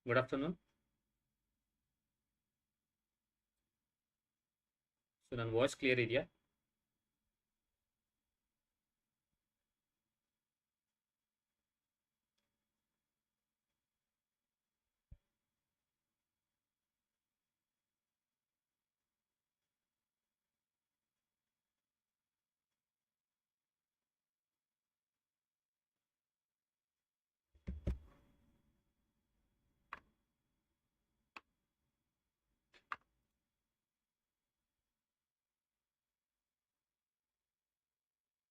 Good afternoon. So ನನ್ನ voice clear ಇದೆಯಾ?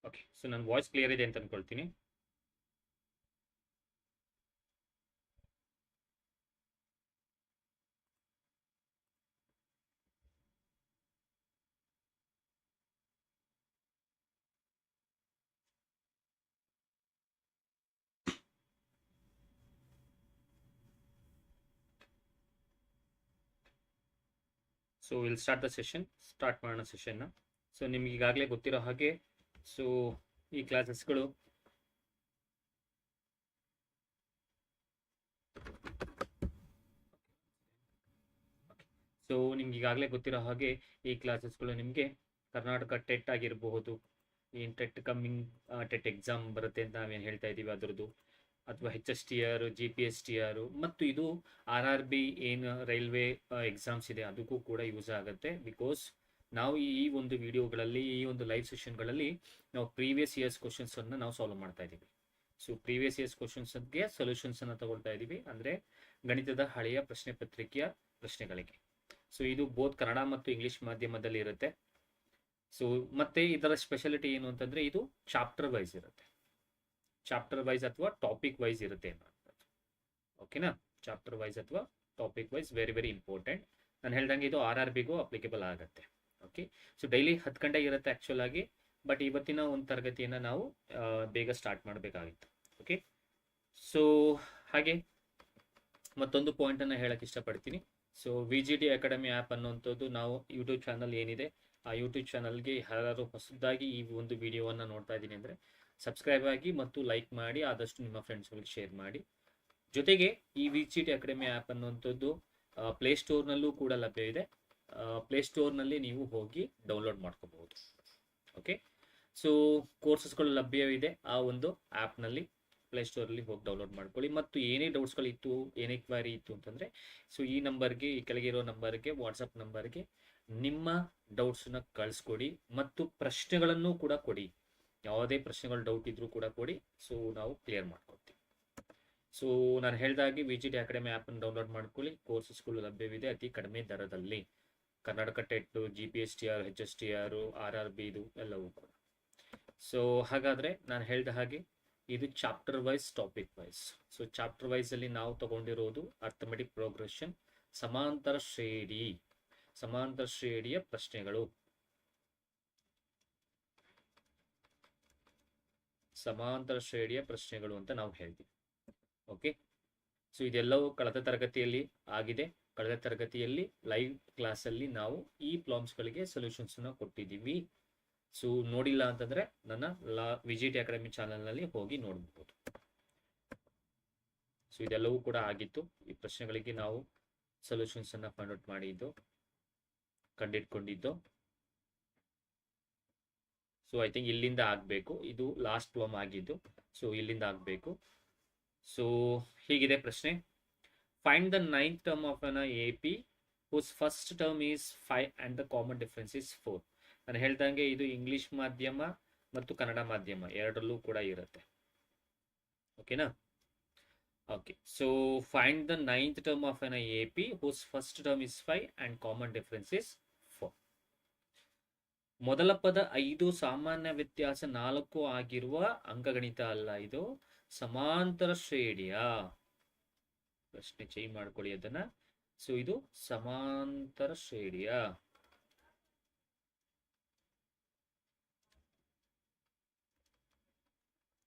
Okay, so ನನ್ನ ವಾಯ್ಸ್ ಕ್ಲಿಯರ್ ಇದೆ ಅಂತ ಅನ್ಕೊಳ್ತೀನಿ. So will start the session. Start ಮಾಡೋಣ ಸೆಷನ್ನ. ಸೊ ನಿಮ್ಗೆ ಈಗಾಗಲೇ ಗೊತ್ತಿರೋ ಹಾಗೆ, ಸೊ ಈ ಕ್ಲಾಸಸ್ಗಳು ನಿಮ್ಗೆ ಈಗಾಗಲೇ ಗೊತ್ತಿರೋ ಹಾಗೆ ಈ ಕ್ಲಾಸಸ್ಗಳು ನಿಮಗೆ ಕರ್ನಾಟಕ ಟೆಟ್ ಆಗಿರಬಹುದು, ಏನು ಟೆಟ್ ಕಮ್ಮಿಂಗ್ ಟೆಟ್ ಎಕ್ಸಾಮ್ ಬರುತ್ತೆ ಅಂತ ನಾವೇನು ಹೇಳ್ತಾ ಇದ್ದೀವಿ ಅದರದ್ದು, ಅಥವಾ HSTR, GPSTR, ಮತ್ತು ಇದು RRB ಏನು ರೈಲ್ವೆ ಎಕ್ಸಾಮ್ಸ್ ಇದೆ ಅದಕ್ಕೂ ಕೂಡ ಯೂಸ್ ಆಗುತ್ತೆ. ಬಿಕಾಸ್ ನಾವು ಈ ಒಂದು ವಿಡಿಯೋಗಳಲ್ಲಿ, ಈ ಒಂದು ಲೈವ್ ಸೆಷನ್ಗಳಲ್ಲಿ ನಾವು ಪ್ರೀವಿಯಸ್ ಇಯರ್ಸ್ ಕ್ವಶನ್ಸನ್ನು ನಾವು ಸಾಲ್ವ್ ಮಾಡ್ತಾ ಇದ್ದೀವಿ. ಸೊ ಪ್ರೀವಿಯಸ್ ಇಯರ್ಸ್ ಕ್ವಶನ್ಸ್ಗೆ ಸೊಲ್ಯೂಷನ್ಸನ್ನು ತಗೊಳ್ತಾ ಇದ್ದೀವಿ, ಅಂದರೆ ಗಣಿತದ ಹಳೆಯ ಪ್ರಶ್ನೆ ಪತ್ರಿಕೆಯ ಪ್ರಶ್ನೆಗಳಿಗೆ. ಸೊ ಇದು ಬೋತ್ ಕನ್ನಡ ಮತ್ತು ಇಂಗ್ಲಿಷ್ ಮಾಧ್ಯಮದಲ್ಲಿ ಇರುತ್ತೆ. ಸೊ ಮತ್ತೆ ಇದರ ಸ್ಪೆಷಾಲಿಟಿ ಏನು ಅಂತಂದರೆ ಇದು ಚಾಪ್ಟರ್ ವೈಸ್ ಇರುತ್ತೆ. ಚಾಪ್ಟರ್ ವೈಸ್ ಅಥವಾ ಟಾಪಿಕ್ ವೈಸ್ ಇರುತ್ತೆ ಅನ್ನೋದು. ಓಕೆನಾ? ಚಾಪ್ಟರ್ ವೈಸ್ ಅಥವಾ topic wise very very important. ನಾನು ಹೇಳ್ದಂಗೆ ಇದು RRBಗೂ ಅಪ್ಲಿಕೇಬಲ್ ಆಗುತ್ತೆ. ಓಕೆ, ಸೊ ಡೈಲಿ 10 ಗಂಟೆ ಇರುತ್ತೆ ಆ್ಯಕ್ಚುಲ್ ಆಗಿ, ಬಟ್ ಇವತ್ತಿನ ಒಂದು ತರಗತಿಯನ್ನು ನಾವು ಬೇಗ ಸ್ಟಾರ್ಟ್ ಮಾಡಬೇಕಾಗಿತ್ತು. ಓಕೆ, ಸೊ ಹಾಗೆ ಮತ್ತೊಂದು ಪಾಯಿಂಟನ್ನು ಹೇಳಕ್ಕೆ ಇಷ್ಟಪಡ್ತೀನಿ. ಸೊ VGT ಅಕಾಡೆಮಿ ಆ್ಯಪ್ ಅನ್ನುವಂಥದ್ದು ನಾವು ಯೂಟ್ಯೂಬ್ ಚಾನಲ್ ಏನಿದೆ ಆ ಯೂಟ್ಯೂಬ್ ಚಾನಲ್ಗೆ ಯಾರು ಹೊಸದಾಗಿ ಈ ಒಂದು ವಿಡಿಯೋವನ್ನು ನೋಡ್ತಾ ಇದ್ದೀನಿ ಅಂದರೆ ಸಬ್ಸ್ಕ್ರೈಬ್ ಆಗಿ ಮತ್ತು ಲೈಕ್ ಮಾಡಿ, ಆದಷ್ಟು ನಿಮ್ಮ ಫ್ರೆಂಡ್ಸ್ಗಳಿಗೆ ಶೇರ್ ಮಾಡಿ. ಜೊತೆಗೆ ಈ VGT ಅಕಾಡೆಮಿ ಆ್ಯಪ್ ಅನ್ನುವಂಥದ್ದು ಪ್ಲೇಸ್ಟೋರ್ನಲ್ಲೂ ಕೂಡ ಲಭ್ಯವಿದೆ. ಪ್ಲೇಸ್ಟೋರ್ನಲ್ಲಿ ನೀವು ಹೋಗಿ ಡೌನ್ಲೋಡ್ ಮಾಡ್ಕೋಬಹುದು. ಓಕೆ, ಸೊ ಕೋರ್ಸಸ್ಗಳು ಲಭ್ಯವಿದೆ ಆ ಒಂದು ಆ್ಯಪ್ನಲ್ಲಿ. ಪ್ಲೇಸ್ಟೋರಲ್ಲಿ ಹೋಗಿ ಡೌನ್ಲೋಡ್ ಮಾಡ್ಕೊಳ್ಳಿ. ಮತ್ತು ಏನೇ ಡೌಟ್ಸ್ಗಳಿತ್ತು, ಏನೇ ಕ್ವೈರಿ ಇತ್ತು ಅಂತಂದರೆ ಸೊ ಈ ನಂಬರ್ಗೆ, ಈ ಕೆಳಗಿರೋ ನಂಬರ್ಗೆ, ವಾಟ್ಸಪ್ ನಂಬರ್ಗೆ ನಿಮ್ಮ ಡೌಟ್ಸನ್ನ ಕಳಿಸ್ಕೊಡಿ ಮತ್ತು ಪ್ರಶ್ನೆಗಳನ್ನು ಕೂಡ ಕೊಡಿ. ಯಾವುದೇ ಪ್ರಶ್ನೆಗಳು ಡೌಟ್ ಇದ್ರೂ ಕೂಡ ಕೊಡಿ, ಸೊ ನಾವು ಕ್ಲಿಯರ್ ಮಾಡ್ಕೊಡ್ತೀವಿ. ಸೊ ನಾನು ಹೇಳಿದಾಗೆ VGT ಅಕಾಡೆಮಿ ಆ್ಯಪನ್ನು ಡೌನ್ಲೋಡ್ ಮಾಡ್ಕೊಳ್ಳಿ. ಕೋರ್ಸಸ್ಗಳು ಲಭ್ಯವಿದೆ ಅತಿ ಕಡಿಮೆ ದರದಲ್ಲಿ. Karnataka TET, GPSTR, HSTR, RRB ಇದು ಎಲ್ಲವೂ ಕೂಡ. ಸೊ ಹಾಗಾದರೆ ನಾನು ಹೇಳಿದ ಹಾಗೆ ಇದು chapter wise, topic wise. So chapter ವೈಸಲ್ಲಿ ನಾವು ತಗೊಂಡಿರೋದು ಅರ್ಥಮೆಟಿಕ್ ಪ್ರೋಗ್ರೆಷನ್, ಸಮಾಂತರ ಶ್ರೇಣಿಯ ಪ್ರಶ್ನೆಗಳು. ಸಮಾಂತರ ಶ್ರೇಣಿಯ ಪ್ರಶ್ನೆಗಳು ಅಂತ ನಾವು ಹೇಳ್ತೀವಿ. ಓಕೆ, ಸೊ ಇದೆಲ್ಲವೂ ಕಳೆದ ತರಗತಿಯಲ್ಲಿ ಆಗಿದೆ. ಕಳೆದ ತರಗತಿಯಲ್ಲಿ ಲೈವ್ ಕ್ಲಾಸಲ್ಲಿ ನಾವು ಈ ಪ್ರಾಬ್ಲಮ್ಸ್ಗಳಿಗೆ ಸೊಲ್ಯೂಷನ್ಸನ್ನು ಕೊಟ್ಟಿದ್ದೀವಿ. ಸೊ ನೋಡಿಲ್ಲ ಅಂತಂದರೆ ನನ್ನ VGT ಅಕಾಡೆಮಿ ಚಾನಲ್ನಲ್ಲಿ ಹೋಗಿ ನೋಡ್ಬೋದು. ಸೊ ಇದೆಲ್ಲವೂ ಕೂಡ ಆಗಿತ್ತು. ಈ ಪ್ರಶ್ನೆಗಳಿಗೆ ನಾವು ಸೊಲ್ಯೂಷನ್ಸನ್ನು ಫೈಂಡ್ ಔಟ್ ಮಾಡಿದ್ದು, ಕಂಡಿಟ್ಕೊಂಡಿದ್ದು. ಸೊ ಐ ಥಿಂಕ್ ಇಲ್ಲಿಂದ ಆಗಬೇಕು, ಇದು ಲಾಸ್ಟ್ ಪ್ರಾಬ್ಲಮ್ ಆಗಿದ್ದು. ಸೊ ಇಲ್ಲಿಂದ ಆಗಬೇಕು. ಸೊ ಹೀಗಿದೆ ಪ್ರಶ್ನೆ. Find the 9th term of an AP whose first term is 5 and the common difference is 4. ನಾನು ಹೇಳ್ದಂಗೆ ಇದು ಇಂಗ್ಲಿಷ್ ಮಾಧ್ಯಮ ಮತ್ತು ಕನ್ನಡ ಮಾಧ್ಯಮ ಎರಡರಲ್ಲೂ ಕೂಡ ಇರುತ್ತೆ. ಓಕೆನಾ? Okay, so find the 9th term of an AP whose first term is 5 and common difference is 4. ಮೊದಲ ಪದ 5, ಸಾಮಾನ್ಯ ವ್ಯತ್ಯಾಸ 4 ಆಗಿರುವ ಅಂಕಗಣಿತ ಅಲ್ಲ, ಇದು ಸಮಾಂತರ ಶ್ರೇಣಿಯ ಪ್ರಶ್ನೆ. ಚೇಂಜ್ ಮಾಡ್ಕೊಳ್ಳಿ ಅದನ್ನ. ಸೊ ಇದು ಸಮಾಂತರ ಶ್ರೇಣಿಯ.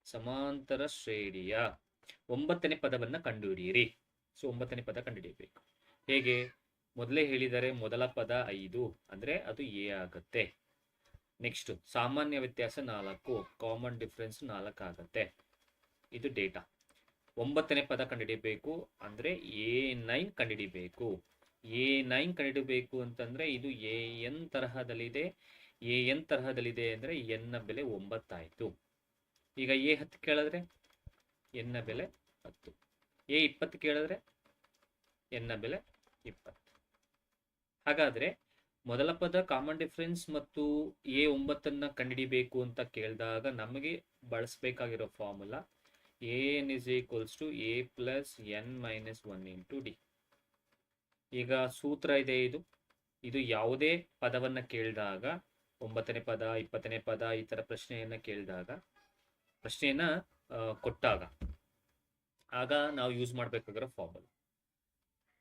ಸಮಾಂತರ ಶ್ರೇಣಿಯ 9ನೇ ಪದವನ್ನು ಕಂಡುಹಿಡಿಯಿರಿ. ಸೊ 9ನೇ ಪದ ಕಂಡುಹಿಡಿಯಬೇಕು. ಹೇಗೆ? ಮೊದಲೇ ಹೇಳಿದರೆ ಮೊದಲ ಪದ 5 ಅಂದರೆ ಅದು A ಆಗುತ್ತೆ. ನೆಕ್ಸ್ಟ್ ಸಾಮಾನ್ಯ ವ್ಯತ್ಯಾಸ 4, ಕಾಮನ್ ಡಿಫರೆನ್ಸ್ 4 ಆಗುತ್ತೆ. ಇದು ಡೇಟಾ. ಒಂಬತ್ತನೇ ಪದ ಕಂಡುಹಿಡಿಬೇಕು ಅಂದರೆ A9 ಕಂಡುಹಿಡಿಬೇಕು. A9 ಕಂಡುಹಿಡಿಬೇಕು ಅಂತಂದರೆ ಇದು AN ತರಹದಲ್ಲಿದೆ. AN ತರಹದಲ್ಲಿದೆ ಅಂದರೆ N ನ ಬೆಲೆ 9 ಆಯಿತು. ಈಗ A10 ಕೇಳಿದ್ರೆ N ನ ಬೆಲೆ 10. A20 ಕೇಳಿದ್ರೆ N ನ ಬೆಲೆ 20. ಹಾಗಾದರೆ ಮೊದಲ ಪದ ಕಾಮನ್ ಡಿಫರೆನ್ಸ್ ಮತ್ತು A9 ಕಂಡುಹಿಡಿಬೇಕು ಅಂತ ಕೇಳಿದಾಗ ನಮಗೆ ಬಳಸಬೇಕಾಗಿರೋ formula AN is equals to A plus N minus 1 into D. ಈಗ ಸೂತ್ರ ಇದೆ ಇದು ಯಾವುದೇ ಪದವನ್ನು ಕೇಳಿದಾಗ 9ನೇ ಪದ 20ನೇ ಪದ ಈ ಥರ ಪ್ರಶ್ನೆಯನ್ನು ಕೇಳಿದಾಗ ಪ್ರಶ್ನೆಯನ್ನು ಕೊಟ್ಟಾಗ ಆಗ ನಾವು ಯೂಸ್ ಮಾಡಬೇಕಾಗಿರೋ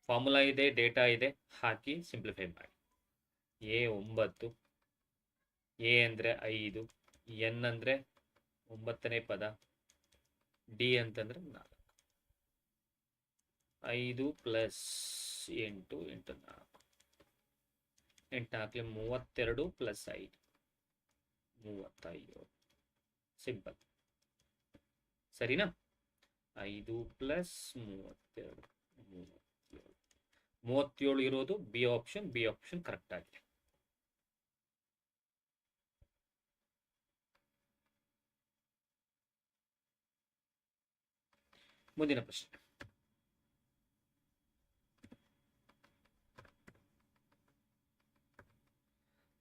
ಫಾರ್ಮುಲಾ ಇದೆ, ಡೇಟಾ ಇದೆ, ಹಾಕಿ ಸಿಂಪ್ಲಿಫೈ ಮಾಡಿ. A9, A ಅಂದರೆ 5, N ಅಂದರೆ 9ನೇ ಪದ, D ಅಂತಂದರೆ 4. 5 ಪ್ಲಸ್ 8 ಇಂಟು 4, 8 4 32 ಪ್ಲಸ್ 5 35. ಸಿಂಪಲ್, ಸರಿನಾ? 5 ಪ್ಲಸ್ 32 37 ಇರೋದು ಬಿ ಆಪ್ಷನ್ ಕರೆಕ್ಟ್ ಆಗಿದೆ. ಮುಂದಿನ ಪ್ರಶ್ನೆ.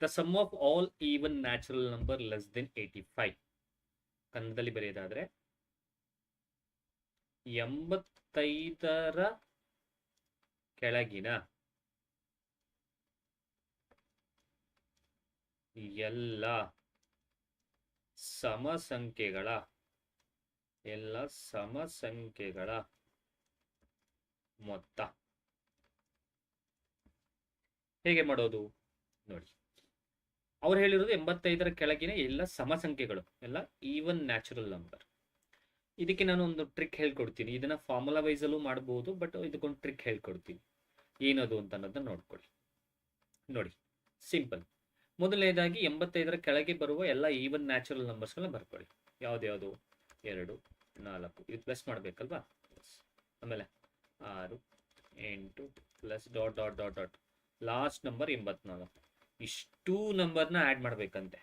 The sum of all even natural number less than 85. ಕನ್ನಡದಲ್ಲಿ ಬರೆಯೋದಾದ್ರೆ 85ರ ಕೆಳಗಿನ ಎಲ್ಲ ಸಮಸಂಖ್ಯೆಗಳ ಮೊತ್ತ ಹೇಗೆ ಮಾಡೋದು ನೋಡಿ. ಅವ್ರು ಹೇಳಿರೋದು 85ರ ಕೆಳಗಿನ ಎಲ್ಲ ಸಮಸಂಖ್ಯೆಗಳು, ಎಲ್ಲ ಈವನ್ ನ್ಯಾಚುರಲ್ ನಂಬರ್. ಇದಕ್ಕೆ ನಾನು ಒಂದು ಟ್ರಿಕ್ ಹೇಳ್ಕೊಡ್ತೀನಿ. ಇದನ್ನ ಫಾರ್ಮುಲಾ ವೈಸ್ ಅಲ್ಲೂ ಮಾಡಬಹುದು, ಬಟ್ ಇದಕ್ಕೊಂದು ಟ್ರಿಕ್ ಹೇಳ್ಕೊಡ್ತೀನಿ. ಏನದು ಅಂತ ಅನ್ನೋದನ್ನ ನೋಡ್ಕೊಳ್ಳಿ. ನೋಡಿ, ಸಿಂಪಲ್. ಮೊದಲನೇದಾಗಿ 85ರ ಕೆಳಗೆ ಬರುವ ಎಲ್ಲ ಈವನ್ ನ್ಯಾಚುರಲ್ ನಂಬರ್ಸ್ಗಳನ್ನ ಬರ್ಕೊಳ್ಳಿ. ಯಾವ್ದು 2 4 ಇದು ಪ್ಲಸ್ ಮಾಡ್ಬೇಕಲ್ವಾ. ಆಮೇಲೆ 6 8 plus dot dot dot dot last number 84. ಇಷ್ಟು ನಂಬರ್ನ ಆ್ಯಡ್ ಮಾಡ್ಬೇಕಂತೆ.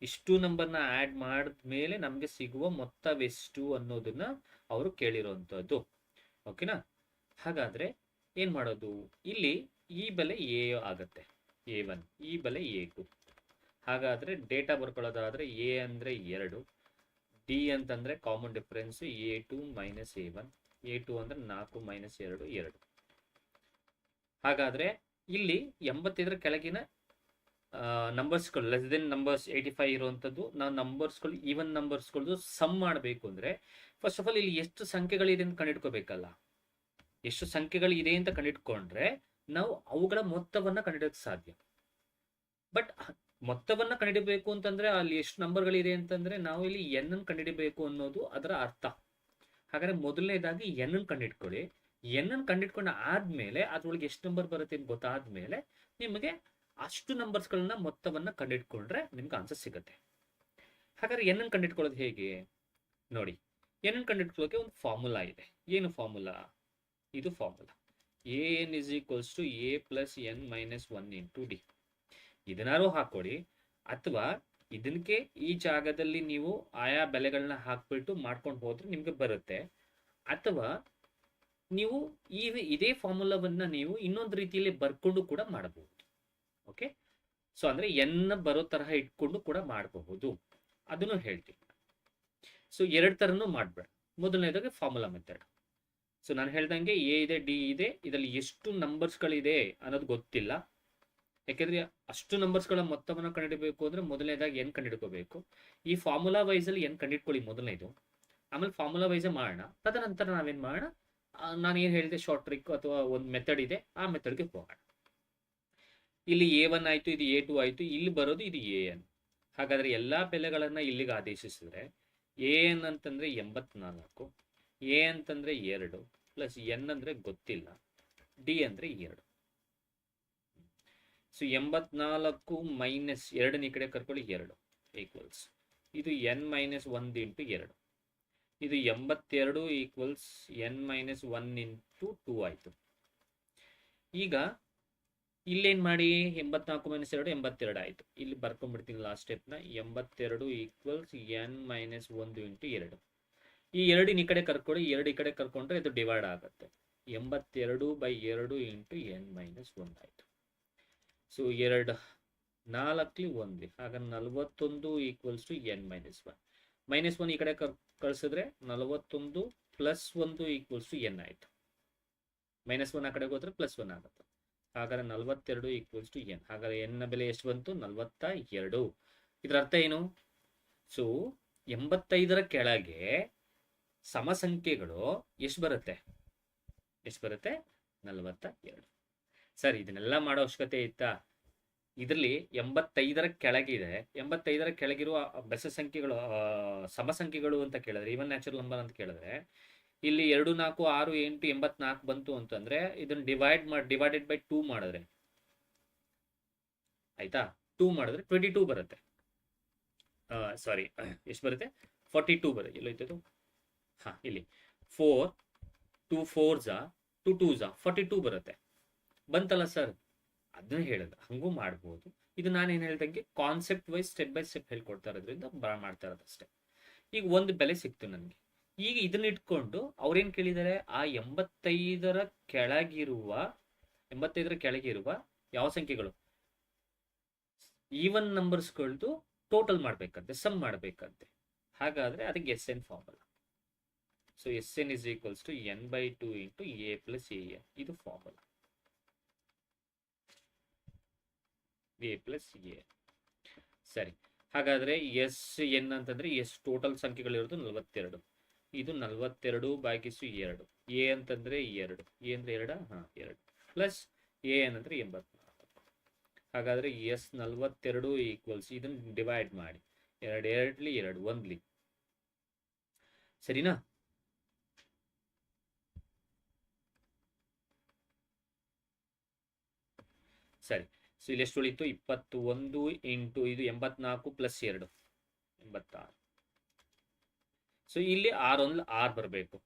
ಇಷ್ಟು ನಂಬರ್ನ ಆ್ಯಡ್ ಮಾಡಿದ್ಮೇಲೆ ನಮಗೆ ಸಿಗುವ ಮೊತ್ತವೆಷ್ಟು ಅನ್ನೋದನ್ನ ಅವರು ಕೇಳಿರೋಂಥದ್ದು. ಓಕೆನಾ? ಹಾಗಾದ್ರೆ ಏನ್ ಮಾಡೋದು? ಇಲ್ಲಿ ಈ ಬೆಲೆ A ಆಗತ್ತೆ, A1, ಈ ಬೆಲೆ A2. ಹಾಗಾದ್ರೆ ಡೇಟಾ ಬರ್ಕೊಳ್ಳೋದಾದ್ರೆ A ಅಂದ್ರೆ 2, D ಅಂತಂದ್ರೆ common difference A2 minus A1, A2 ಅಂದ್ರೆ 4 ಮೈನಸ್ 2 2. ಹಾಗಾದ್ರೆ ಇಲ್ಲಿ 85ರ ಕೆಳಗಿನ ನಂಬರ್ಸ್ಗಳು ಲೆಸ್ ದೆನ್ ನಂಬರ್ಸ್ 85 ಇರುವಂಥದ್ದು ನಾವು ನಂಬರ್ಸ್ಗಳು ಈವನ್ ನಂಬರ್ಸ್ಗಳದ್ದು ಸಮ್ ಮಾಡಬೇಕು ಅಂದರೆ ಫಸ್ಟ್ ಆಫ್ ಆಲ್ ಇಲ್ಲಿ ಎಷ್ಟು ಸಂಖ್ಯೆಗಳಿದೆ ಅಂತ ಕಂಡಿಡ್ಕೋಬೇಕಲ್ಲ. ಎಷ್ಟು ಸಂಖ್ಯೆಗಳಿದೆ ಅಂತ ಕಂಡಿಡ್ಕೊಂಡ್ರೆ ನಾವು ಅವುಗಳ ಮೊತ್ತವನ್ನು ಕಂಡಿಡೋಕ್ಕೆ ಸಾಧ್ಯ. ಬಟ್ ಮೊತ್ತವನ್ನ ಕಂಡಿಡಬೇಕು ಅಂತಂದ್ರೆ ಅಲ್ಲಿ ಎಷ್ಟು ನಂಬರ್ಗಳಿದೆ ಅಂತಂದ್ರೆ ನಾವು ಇಲ್ಲಿ ಎನ್ ಅನ್ನು ಕಂಡಿಡಬೇಕು ಅನ್ನೋದು ಅದರ ಅರ್ಥ. ಹಾಗಾದ್ರೆ ಮೊದಲನೇದಾಗಿ ಎನ್ ಅನ್ನು ಕಂಡಿಡ್ಕೊಳ್ಳಿ. ಎನ್ ಅನ್ನು ಕಂಡಿಡ್ಕೊಂಡ ಆದ್ಮೇಲೆ ಅದ್ರೊಳಗೆ ಎಷ್ಟು ನಂಬರ್ ಬರುತ್ತೆ ಅಂತ ಗೊತ್ತಾದ್ಮೇಲೆ ನಿಮಗೆ ಅಷ್ಟು ನಂಬರ್ಸ್ಗಳನ್ನ ಮೊತ್ತವನ್ನ ಕಂಡಿಡ್ಕೊಂಡ್ರೆ ನಿಮ್ಗೆ ಆನ್ಸರ್ ಸಿಗುತ್ತೆ. ಹಾಗಾದ್ರೆ ಎನ್ ಅನ್ನು ಕಂಡಿಡ್ಕೊಳ್ಳೋದು ಹೇಗೆ ನೋಡಿ. ಎನ್ ಅನ್ನು ಕಂಡಿಡ್ಕೊಳ್ಳೋಕೆ ಒಂದು ಫಾರ್ಮುಲಾ ಇದೆ. ಏನು ಫಾರ್ಮುಲಾ? ಇದು formula an is equals to a plus n minus 1 into d. ಇದನ್ನಾರು ಹಾಕೊಳ್ಳಿ, ಅಥವಾ ಇದಕ್ಕೆ ಈ ಜಾಗದಲ್ಲಿ ನೀವು ಆಯಾ ಬೆಲೆಗಳನ್ನ ಹಾಕ್ಬಿಟ್ಟು ಮಾಡ್ಕೊಂಡು ಹೋದ್ರೆ ನಿಮ್ಗೆ ಬರುತ್ತೆ. ಅಥವಾ ನೀವು ಇದೇ ಫಾರ್ಮುಲಾವನ್ನ ನೀವು ಇನ್ನೊಂದು ರೀತಿಯಲ್ಲಿ ಬರ್ಕೊಂಡು ಕೂಡ ಮಾಡಬಹುದು. ಓಕೆ, ಸೊ ಅಂದ್ರೆ ಎನ್ ಬರೋ ತರಹ ಇಟ್ಕೊಂಡು ಕೂಡ ಮಾಡಬಹುದು, ಅದನ್ನು ಹೇಳ್ತೀನಿ. ಸೊ ಎರಡು ತರನು ಮಾಡ್ಬೇಡ. ಮೊದಲನೇದಾಗಿ ಫಾರ್ಮುಲಾ ಮೆಥಡ್. ಸೊ ನಾನು ಹೇಳ್ದಂಗೆ ಎ ಇದೆ, ಡಿ ಇದೆ, ಇದರಲ್ಲಿ ಎಷ್ಟು ನಂಬರ್ಸ್ಗಳಿದೆ ಅನ್ನೋದು ಗೊತ್ತಿಲ್ಲ. ಯಾಕೆಂದ್ರೆ ಅಷ್ಟು ನಂಬರ್ಸ್ಗಳ ಮೊತ್ತವನ್ನು ಕಂಡುಹಿಡಬೇಕು ಅಂದ್ರೆ ಮೊದಲನೇದಾಗಿ ಎನ್ ಕಂಡುಹಿಡ್ಕೋಬೇಕು. ಈ ಫಾರ್ಮುಲಾ ವೈಸ್ ಅಲ್ಲಿ ಎನ್ ಕಂಡುಹಿಡ್ಕೊಳ್ಳಿ ಮೊದಲನೇದು, ಆಮೇಲೆ ಫಾರ್ಮುಲಾ ವೈಸ್ ಮಾಡೋಣ. ತದನಂತರ ನಾವೇನ್ ಮಾಡೋಣ, ನಾನು ಏನು ಹೇಳಿದೆ ಶಾರ್ಟ್ ಟ್ರಿಕ್ ಅಥವಾ ಒಂದು ಮೆಥಡ್ ಇದೆ, ಆ ಮೆಥಡ್ಗೆ ಹೋಗೋಣ. ಇಲ್ಲಿ A1 ಆಯ್ತು, ಇದು A2 ಆಯ್ತು, ಇಲ್ಲಿ ಬರೋದು ಇದು AN. ಹಾಗಾದ್ರೆ ಎಲ್ಲಾ ಬೆಲೆಗಳನ್ನ ಇಲ್ಲಿಗೆ ಆದೇಶಿಸಿದ್ರೆ AN ಅಂತಂದ್ರೆ 84, A ಅಂತಂದ್ರೆ 2 ಪ್ಲಸ್ ಎನ್ ಅಂದ್ರೆ ಗೊತ್ತಿಲ್ಲ, ಡಿ ಅಂದ್ರೆ 2. ಸೊ 84 ಮೈನಸ್ 2 ಈ ಕಡೆ ಕರ್ಕೊಳ್ಳಿ 2 ಈಕ್ವಲ್ಸ್ ಇದು n ಮೈನಸ್ 1 ಇಂಟು 2. ಇದು 82 ಈಕ್ವಲ್ಸ್ n ಮೈನಸ್ 1 ಇಂಟು 2 ಆಯಿತು. ಈಗ ಇಲ್ಲೇನು ಮಾಡಿ 84 ಮೈನಸ್ 2 82 ಆಯಿತು. ಇಲ್ಲಿ ಬರ್ಕೊಂಡ್ಬಿಡ್ತೀನಿ ಲಾಸ್ಟ್ ಸ್ಟೆಪ್ನ. 82 ಈಕ್ವಲ್ಸ್ n ಮೈನಸ್ 1 ಇಂಟು 2. ಈ 2 ಈ ಕಡೆ ಕರ್ಕೊಳ್ಳಿ, 2 ಈ ಕಡೆ ಕರ್ಕೊಂಡ್ರೆ ಇದು ಡಿವೈಡ್ ಆಗುತ್ತೆ. 82/2 ಇಂಟು n ಮೈನಸ್ 1 ಆಯಿತು. ಸೊ 2 4 1, ಹಾಗಾದ್ರೆ 41 equals to n minus 1. Minus 1 ಈ ಕಡೆ ಕಳಿಸಿದ್ರೆ 41 ಪ್ಲಸ್ 1 ಈಕ್ವಲ್ಸ್ ಟು n ಆಯಿತು. ಮೈನಸ್ 1 ಆ ಕಡೆಗೆ ಹೋದ್ರೆ ಪ್ಲಸ್ 1 ಆಗುತ್ತೆ. ಹಾಗಾದ್ರೆ 42 ಈಕ್ವಲ್ಸ್ ಟು n. ಹಾಗಾದ್ರೆ n ನ ಬೆಲೆ ಎಷ್ಟು ಬಂತು? 42. ಇದರ ಅರ್ಥ ಏನು? ಸೊ 85ರ ಕೆಳಗೆ ಸಮಸಂಖ್ಯೆಗಳು ಎಷ್ಟು ಬರುತ್ತೆ? 42. ಸರ್, ಇದನ್ನೆಲ್ಲ ಮಾಡೋ ಅವಶ್ಯಕತೆ ಇತ್ತಾ? ಇದರಲ್ಲಿ 85ರ ಕೆಳಗಿದೆ. 85ರ ಕೆಳಗಿರುವ ಬೆಸ ಸಂಖ್ಯೆಗಳು ಸಮಸಂಖ್ಯೆಗಳು ಅಂತ ಕೇಳಿದ್ರೆ, ಈವನ್ ನ್ಯಾಚುರಲ್ ನಂಬರ್ ಅಂತ ಕೇಳಿದ್ರೆ, ಇಲ್ಲಿ 2 4 6 8 84 ಬಂತು ಅಂತಂದ್ರೆ ಇದನ್ನ ಡಿವೈಡೆಡ್ ಬೈ 2 ಮಾಡಿದ್ರೆ ಆಯ್ತಾ, 2 ಮಾಡಿದ್ರೆ 22 ಬರುತ್ತೆ. ಸಾರಿ, ಎಷ್ಟು ಬರುತ್ತೆ? 42 ಬರುತ್ತೆ. ಎಲ್ಲೋಯ್ತದು? ಇಲ್ಲಿ 4 2 4s 2 2s 42 ಬರುತ್ತೆ. ಬಂತಲ್ಲ ಸರ್, ಅದನ್ನ ಹೇಳಿದ ಹಂಗೂ ಮಾಡ್ಬೋದು. ಇದು ನಾನೇನು ಹೇಳ್ದಂಗೆ concept wise step by step ಹೇಳ್ಕೊಡ್ತಾ ಇರೋದ್ರಿಂದ ಮಾಡ್ತಾ ಇರೋದಷ್ಟೇ. ಈಗ ಒಂದು ಬೆಲೆ ಸಿಕ್ತು ನನಗೆ. ಈಗ ಇದನ್ನ ಇಟ್ಕೊಂಡು ಅವ್ರೇನ್ ಕೇಳಿದ್ದಾರೆ? ಆ 85ರ ಕೆಳಗಿರುವ ಯಾವ ಸಂಖ್ಯೆಗಳು ಈವನ್ ನಂಬರ್ಸ್ಗಳದ್ದು ಟೋಟಲ್ ಮಾಡ್ಬೇಕಂತೆ, ಸಮ್ ಮಾಡ್ಬೇಕಂತೆ. ಹಾಗಾದ್ರೆ ಅದಕ್ಕೆ S N formula. So S N is equals to n/2 into a plus a n. ಇದು ಫಾರ್ಮುಲಾ. a plus a. ಸರಿ, ಹಾಗಾದ್ರೆ ಎಸ್ ಎನ್ ಅಂತಂದ್ರೆ ಎಸ್ ಟೋಟಲ್ ಸಂಖ್ಯೆಗಳಿರೋದು 42. ಇದು 42/2. ಎ ಅಂತಂದ್ರೆ 2, ಎ ಅಂದ್ರೆ 2, 2 ಪ್ಲಸ್ ಎ ಏನಂದ್ರೆ 84. ಹಾಗಾದ್ರೆ ಎಸ್ 42 ಈಕ್ವಲ್ಸ್, ಇದನ್ನ ಡಿವೈಡ್ ಮಾಡಿ 2 2 2 1. ಸರಿನಾ? ಸರಿ, ಸೊ ಇಲ್ಲಿ ಎಷ್ಟು ಉಳಿತು? 21 ಇಂಟು ಇದು 84 ಪ್ಲಸ್ 2 86. ಸೊ ಇಲ್ಲಿ 6 ಬರಬೇಕು.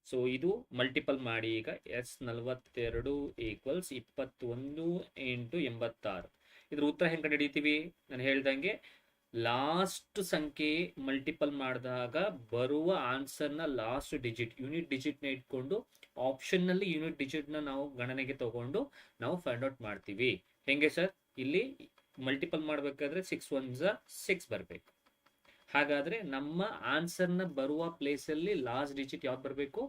ಸೊ ಇದು ಮಲ್ಟಿಪಲ್ ಮಾಡಿ. ಈಗ ಎಸ್ 42 ಈಕ್ವಲ್ಸ್ 21 ಇಂಟು 86. ಇದ್ರ ಉತ್ತರ ಹೆಂಗೆ ಕಂಡುಹಿಡಿತೀವಿ? ನಾನು ಹೇಳ್ದಂಗೆ ಲಾಸ್ಟ್ ಸಂಖ್ಯೆ ಮಲ್ಟಿಪಲ್ ಮಾಡಿದಾಗ ಬರುವ ಆನ್ಸರ್ನ ಲಾಸ್ಟ್ ಡಿಜಿಟ್, ಯೂನಿಟ್ ಡಿಜಿಟ್ನ ಇಟ್ಕೊಂಡು ಆಪ್ಷನ್ನಲ್ಲಿ ಯೂನಿಟ್ ಡಿಜಿಟ್ನ ನಾವು ಗಣನೆಗೆ ತಗೊಂಡು ನಾವು ಫೈಂಡ್ ಔಟ್ ಮಾಡ್ತೀವಿ. ಹೆಂಗೆ ಸರ್? ಇಲ್ಲಿ ಮಲ್ಟಿಪಲ್ ಮಾಡಬೇಕಾದ್ರೆ 6 1s 6 ಬರಬೇಕು. ಹಾಗಾದ್ರೆ ನಮ್ಮ ಆನ್ಸರ್ನ ಬರುವ ಪ್ಲೇಸಲ್ಲಿ ಲಾಸ್ಟ್ ಡಿಜಿಟ್ ಯಾವ್ದು ಬರಬೇಕು?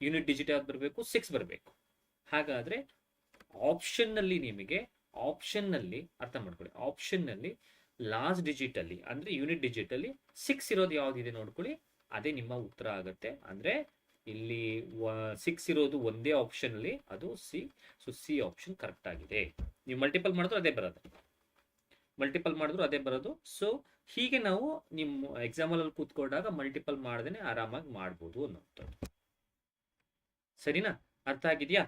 ಯೂನಿಟ್ ಡಿಜಿಟ್ ಯಾವ್ದು ಬರಬೇಕು? 6 ಬರಬೇಕು. ಹಾಗಾದ್ರೆ ಆಪ್ಷನ್ನಲ್ಲಿ ನಿಮಗೆ ಅರ್ಥ ಮಾಡ್ಕೊಳ್ಳಿ, ಆಪ್ಷನ್ನಲ್ಲಿ ಲಾಸ್ಟ್ ಡಿಜಿಟ್ ಅಲ್ಲಿ ಅಂದ್ರೆ ಯೂನಿಟ್ ಡಿಜಿಟ್ ಅಲ್ಲಿ 6 ಇರೋದು ಯಾವ್ದಿದೆ ನೋಡ್ಕೊಳ್ಳಿ, ಅದೇ ನಿಮ್ಮ ಉತ್ತರ ಆಗುತ್ತೆ. ಅಂದ್ರೆ ಇಲ್ಲಿ 6 ಇರೋದು ಒಂದೇ ಆಪ್ಷನ್ ಅಲ್ಲಿ, ಅದು C. So C option correct ಆಗಿದೆ. ನೀವು ಮಲ್ಟಿಪಲ್ ಮಾಡಿದ್ರು ಅದೇ ಬರೋದು. ಸೊ ಹೀಗೆ ನಾವು ನಿಮ್ಮ ಎಕ್ಸಾಂಪಲ್ ಕೂತ್ಕೊಂಡಾಗ ಮಲ್ಟಿಪಲ್ ಮಾಡದೇನೆ ಆರಾಮಾಗಿ ಮಾಡ್ಬೋದು ಅನ್ನೋದು. ಸರಿನಾ? ಅರ್ಥ ಆಗಿದ್ಯಾ?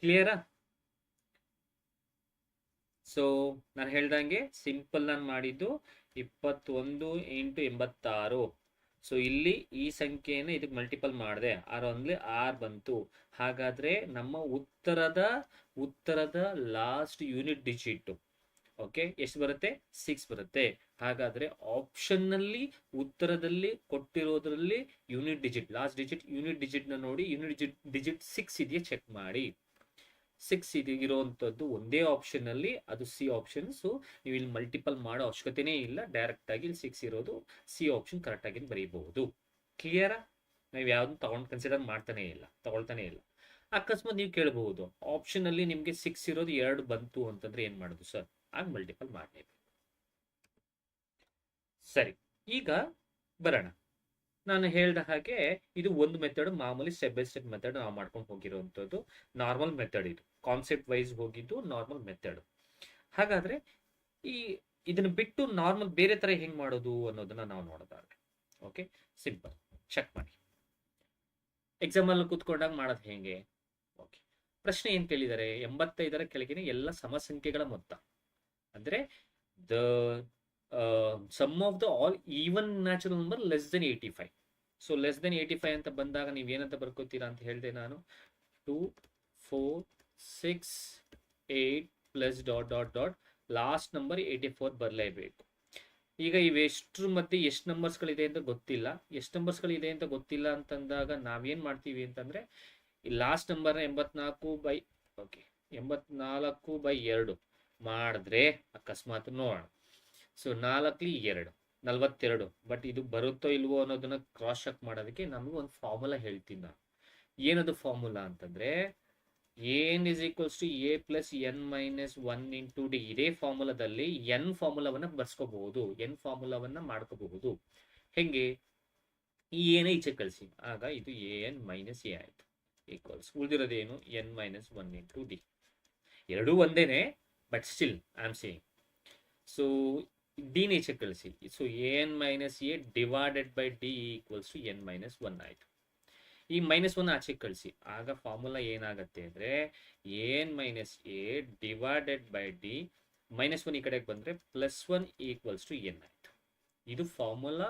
ಕ್ಲಿಯರಾ? ಸೊ ನಾನು ಹೇಳ್ದಂಗೆ ಸಿಂಪಲ್ ನಾನು ಮಾಡಿದ್ದು 21 ಇಂಟು 86. ಸೊ ಇಲ್ಲಿ ಈ ಸಂಖ್ಯೆಯನ್ನು ಇದಕ್ಕೆ ಮಲ್ಟಿಪಲ್ ಮಾಡಿದೆ, 6 1 6 ಬಂತು. ಹಾಗಾದ್ರೆ ನಮ್ಮ ಉತ್ತರದ ಲಾಸ್ಟ್ ಯೂನಿಟ್ ಡಿಜಿಟ್ ಓಕೆ ಎಷ್ಟು ಬರುತ್ತೆ? 6 ಬರುತ್ತೆ. ಹಾಗಾದ್ರೆ ಆಪ್ಷನ್ ನಲ್ಲಿ ಉತ್ತರದಲ್ಲಿ ಕೊಟ್ಟಿರೋದ್ರಲ್ಲಿ unit digit, last digit unit digit ನ ನೋಡಿ, ಯೂನಿಟ್ ಡಿಜಿಟ್ 6 ಇದೆಯಾ ಚೆಕ್ ಮಾಡಿ. 6 ಇರುವಂತದ್ದು ಒಂದೇ ಆಪ್ಷನ್ ಅಲ್ಲಿ, ಅದು ಸಿ ಆಪ್ಷನ್. ಸೊ ನೀವು ಇಲ್ಲಿ ಮಲ್ಟಿಪಲ್ ಮಾಡೋ ಅವಶ್ಯಕತೆನೇ ಇಲ್ಲ, ಡೈರೆಕ್ಟ್ ಆಗಿ ಇಲ್ಲಿ 6 ಇರೋದು ಸಿ ಆಪ್ಷನ್ ಕರೆಕ್ಟ್ ಆಗಿ ಬರೀಬಹುದು. ಕ್ಲಿಯರಾ? ನಾವು ಯಾವ್ದು ಕನ್ಸಿಡರ್ ತಗೊಳ್ತಾನೆ ಇಲ್ಲ. ಅಕಸ್ಮಾತ್ ನೀವು ಕೇಳಬಹುದು, ಆಪ್ಷನ್ ಅಲ್ಲಿ ನಿಮ್ಗೆ 6 ಇರೋದು 2 ಬಂತು ಅಂತಂದ್ರೆ ಏನ್ ಮಾಡೋದು ಸರ್? ಆಗ ಮಲ್ಟಿಪಲ್ ಮಾಡಲೇಬೇಕು. ಸರಿ, ಈಗ ಬರೋಣ. ನಾನು ಹೇಳ್ದ ಹಾಗೆ ಇದು ಒಂದು ಮೆಥಡ್, ಮಾಮೂಲಿ ಸ್ಟೆಪ್ ಬೈ ಸ್ಟೆಪ್ ಮೆಥಡ್ ನಾವು ಮಾಡ್ಕೊಂಡು ಹೋಗಿರುವಂಥದ್ದು ನಾರ್ಮಲ್ ಮೆಥಡ್. ಇದು ಕಾನ್ಸೆಪ್ಟ್ ವೈಸ್ ಹೋಗಿದ್ದು ನಾರ್ಮಲ್ ಮೆಥಡ್. ಹಾಗಾದ್ರೆ ಇದನ್ನ ಬಿಟ್ಟು ನಾರ್ಮಲ್ ಬೇರೆ ತರ ಹೆಂಗ್ ಮಾಡೋದು ಅನ್ನೋದನ್ನ ನಾವು ನೋಡೋದಾದ್ರೆ, ಓಕೆ ಸಿಂಪಲ್ ಚೆಕ್ ಮಾಡಿ. ಎಕ್ಸಾಂಪಲ್ ಕೂತ್ಕೊಂಡಾಗ ಮಾಡೋದು ಹೆಂಗೆ? ಓಕೆ, ಪ್ರಶ್ನೆ ಏನ್ ಕೇಳಿದ್ದಾರೆ? 85ರ ಕೆಳಗಿನ ಎಲ್ಲ ಸಮಸಂಖ್ಯೆಗಳ ಮೊತ್ತ ಅಂದ್ರೆ the sum of the all even natural number less than 85. So less than 85 ಅಂತ ಬಂದಾಗ ನೀವು ಏನಂತ ಬರ್ಕೋತೀರಾ ಅಂತ ಹೇಳಿದೆ ನಾನು. 2, 4, 6, 8 plus dot dot dot last number 84 ಬರಲೇಬೇಕು. ಈಗ ಇವೆಷ್ಟ್ರ ಮಧ್ಯೆ ಎಷ್ಟು ನಂಬರ್ಸ್ಗಳಿದೆ ಅಂತ ಗೊತ್ತಿಲ್ಲ. ಎಷ್ಟು ನಂಬರ್ಸ್ಗಳಿದೆ ಅಂತ ಗೊತ್ತಿಲ್ಲ ಅಂತಂದಾಗ ನಾವೇನು ಮಾಡ್ತೀವಿ ಅಂತಂದರೆ, ಈ ಲಾಸ್ಟ್ ನಂಬರ್ನ 84/2 ಮಾಡಿದ್ರೆ ಅಕಸ್ಮಾತ್ ನೋಡೋಣ. ಸೊ 4 2 42, ಬಟ್ ಇದು ಬರುತ್ತೋ ಇಲ್ವೋ ಅನ್ನೋದನ್ನ ಕ್ರಾಸ್ ಚೆಕ್ ಮಾಡೋದಕ್ಕೆ ನಮಗೆ ಒಂದು ಫಾರ್ಮುಲಾ ಹೇಳ್ತೀನಿ ನಾನು. ಏನದು ಫಾರ್ಮುಲಾ ಅಂತಂದರೆ, N is equals to A plus N minus 1 × D. ಇದೇ ಫಾರ್ಮುಲಾದಲ್ಲಿ ಎನ್ ಫಾರ್ಮುಲಾವನ್ನು ಬರ್ಸ್ಕೋಬಹುದು, ಎನ್ ಫಾರ್ಮುಲಾವನ್ನು ಮಾಡ್ಕೋಬಹುದು. ಹೆಂಗೆ? ಈ ಏನೇ ಈಚೆ ಕಳಿಸಿ, ಆಗ ಇದು ಎ ಎನ್ ಮೈನಸ್ ಎ ಆಯಿತು, ಈಕ್ವಲ್ಸ್ ಉಳಿದಿರೋದೇನು ಎನ್ ಮೈನಸ್ 1 × ಡಿ. ಎರಡೂ ಒಂದೇನೆ, but still I am saying. So D ಈಚೆ ಕಳಿಸಿ, so A N minus A divided by D equals to N minus 1 ಆಯಿತು. ಈ -1 ಆಚೆ ಕಳಿಸಿ, ಆಗ ಫಾರ್ಮುಲಾ ಏನಾಗುತ್ತೆ ಅಂದರೆ N minus A divided by D, -1 ಈ ಕಡೆಗೆ ಬಂದರೆ +1 ಈಕ್ವಲ್ಸ್ ಟು ಎನ್ ಆಯಿತು. ಇದು ಫಾರ್ಮುಲಾ